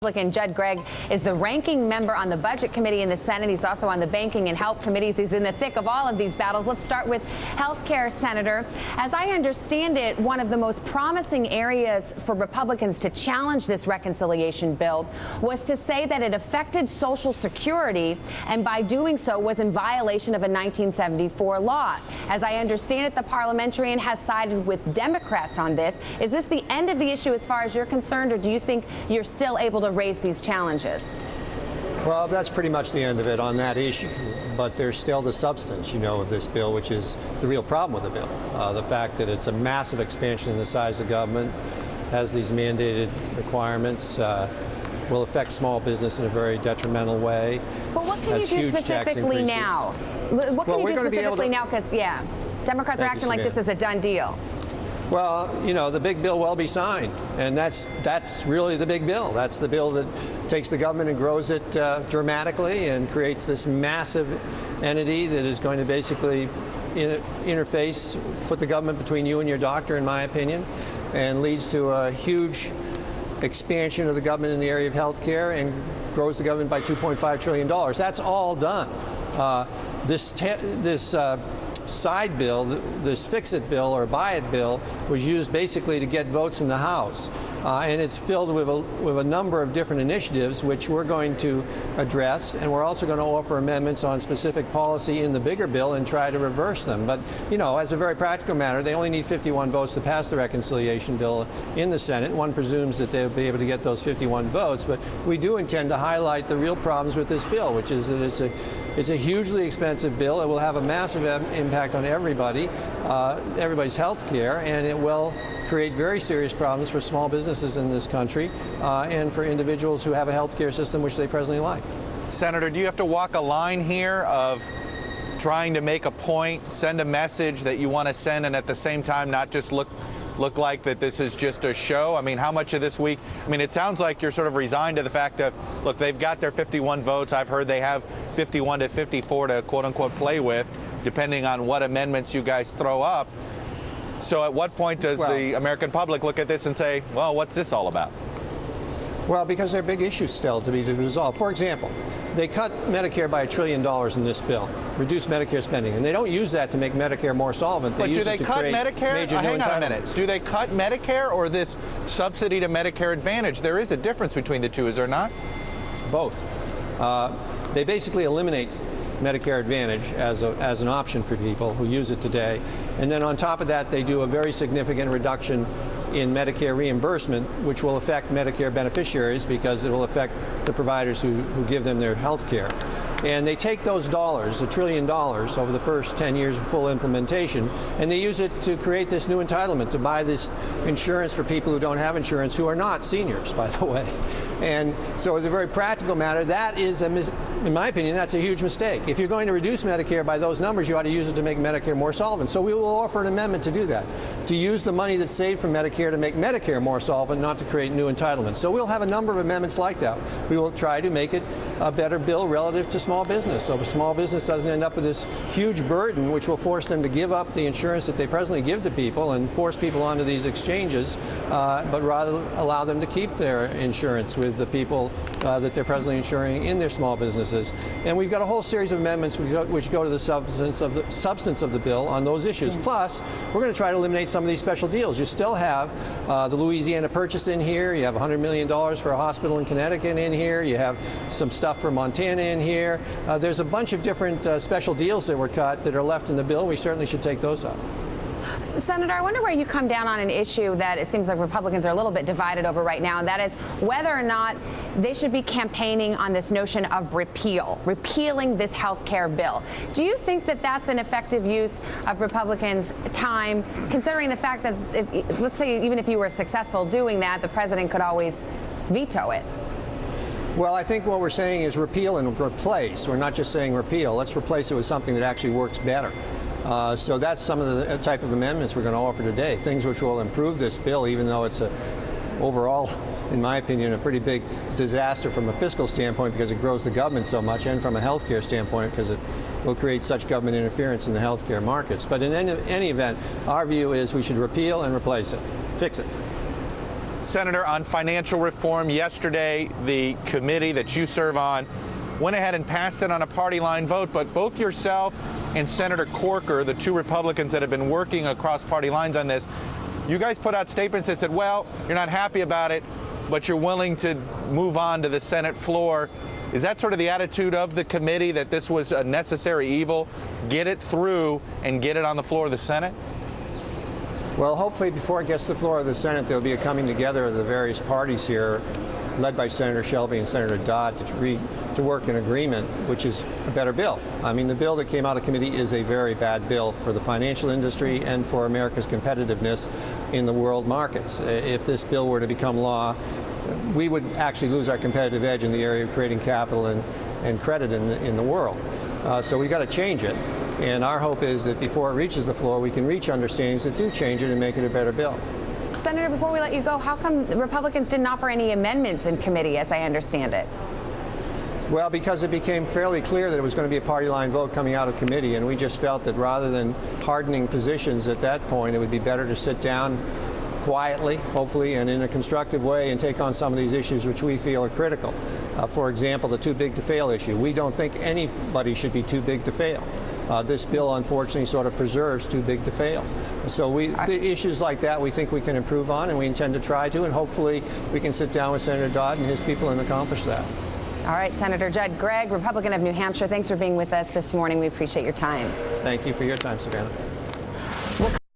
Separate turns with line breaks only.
Republican Gregg is the ranking member on the Budget Committee in the Senate. He's also on the Banking and Health Committees. He's in the thick of all of these battles. Let's start with health care, Senator. As I understand it, one of the most promising areas for Republicans to challenge this reconciliation bill was to say that it affected Social Security, and by doing so was in violation of a 1974 law. As I understand it, the parliamentarian has sided with Democrats on this. Is this the end of the issue as far as you're concerned, or do you think you're still able to raise these challenges?
Well, that's pretty much the end of it on that issue. But there's still the substance, of this bill, which is the real problem with the bill. The fact that it's a massive expansion in the size of government, has these mandated requirements, will affect small business in a very detrimental way.
But what can you do specifically now? What can you do specifically now? Because, Democrats are acting like this is a done deal.
Well, the big bill will be signed, and that's really the big bill. That's the bill that takes the government and grows it dramatically and creates this massive entity that is going to basically interface, put the government between you and your doctor, in my opinion, and leads to a huge expansion of the government in the area of health care and grows the government by $2.5 trillion. That's all done. This side bill, this fix-it bill or buy-it bill, was used basically to get votes in the House. And it's filled with a number of different initiatives which we're going to address, and we're also going to offer amendments on specific policy in the bigger bill and try to reverse them. But, as a very practical matter, they only need 51 votes to pass the reconciliation bill in the Senate. One presumes that they'll be able to get those 51 votes, but we do intend to highlight the real problems with this bill, which is that it's a hugely expensive bill. It will have a massive impact on everybody's health care, and it will create very serious problems for small businesses in this country and for individuals who have a health care system which they presently like.
Senator, do you have to walk a line here of trying to make a point, send a message that you want to send, and at the same time not just look like that this is just a show? I mean, how much of this week, it sounds like you're sort of resigned to the fact that, look, they've got their 51 votes. I've heard they have 51 to 54 to quote unquote play with, depending on what amendments you guys throw up. So at what point does the American public look at this and say, well, what's this all about?
Well, because there are big issues still to be resolved. For example, they cut Medicare by $1 trillion in this bill, reduce Medicare spending, and they don't use that to make Medicare more solvent.
But do they cut Medicare? Hang on a minute. Do they cut Medicare or this subsidy to Medicare Advantage? There is a difference between the two, is there not?
Both. They basically eliminate Medicare Advantage as an option for people who use it today. And then on top of that, they do a very significant reduction in Medicare reimbursement, which will affect Medicare beneficiaries because it will affect the providers who give them their health care. And they take those dollars, $1 trillion over the first 10 years of full implementation, and they use it to create this new entitlement to buy this insurance for people who don't have insurance, who are not seniors, by the way. And so as a very practical matter, that is, in my opinion, that's a huge mistake. If you're going to reduce Medicare by those numbers, you ought to use it to make Medicare more solvent. So we will offer an amendment to do that, to use the money that's saved from Medicare to make Medicare more solvent, not to create new entitlements. So we'll have a number of amendments like that. We will try to make it a better bill relative to small business, so small business doesn't end up with this huge burden which will force them to give up the insurance that they presently give to people and force people onto these exchanges, but rather allow them to keep their insurance with the people that they're presently insuring in their small businesses. And we've got a whole series of amendments which go to the substance of the bill on those issues. Plus, we're going to try to eliminate some of these special deals. You still have the Louisiana Purchase in here. You have $100 million for a hospital in Connecticut in here. You have some stuff for Montana in here. There's a bunch of different special deals that were cut that are left in the bill. We certainly should take those up.
Senator, I wonder where you come down on an issue that it seems like Republicans are a little bit divided over right now, and that is whether or not they should be campaigning on this notion of repealing this health care bill. Do you think that that's an effective use of Republicans' time, considering the fact that, let's say, even if you were successful doing that, the president could always veto it?
Well, I think what we're saying is repeal and replace. We're not just saying repeal. Let's replace it with something that actually works better. So that's some of the type of amendments we're going to offer today, things which will improve this bill, even though it's overall, in my opinion, a pretty big disaster from a fiscal standpoint because it grows the government so much, and from a health care standpoint because it will create such government interference in the health care markets. But in any event, our view is we should repeal and replace it, fix it.
Senator, on financial reform, yesterday the committee that you serve on went ahead and passed it on a party line vote, but both yourself and Senator Corker, the two Republicans that have been working across party lines on this, you guys put out statements that said, well, you're not happy about it, but you're willing to move on to the Senate floor. Is that sort of the attitude of the committee, that this was a necessary evil, get it through and get it on the floor of the Senate?
Well, hopefully before it gets to the floor of the Senate, there'll be a coming together of the various parties here, led by Senator Shelby and Senator Dodd, to work in agreement, which is a better bill. I mean, the bill that came out of committee is a very bad bill for the financial industry and for America's competitiveness in the world markets. If this bill were to become law, we would actually lose our competitive edge in the area of creating capital and credit in the world. So we've got to change it. And our hope is that before it reaches the floor, we can reach understandings that do change it and make it a better bill.
Senator, before we let you go, how come the Republicans didn't offer any amendments in committee, as I understand it?
Well, because it became fairly clear that it was going to be a party line vote coming out of committee, and we just felt that rather than hardening positions at that point, it would be better to sit down quietly, hopefully, and in a constructive way and take on some of these issues which we feel are critical. For example, the too big to fail issue. We don't think anybody should be too big to fail. This bill, unfortunately, sort of preserves too big to fail. So the issues like that we think we can improve on, and we intend to try to, and hopefully we can sit down with Senator Dodd and his people and accomplish that.
All right, Senator Judd. Gregg, Republican of New Hampshire, thanks for being with us this morning. We appreciate your time.
Thank you for your time, Savannah.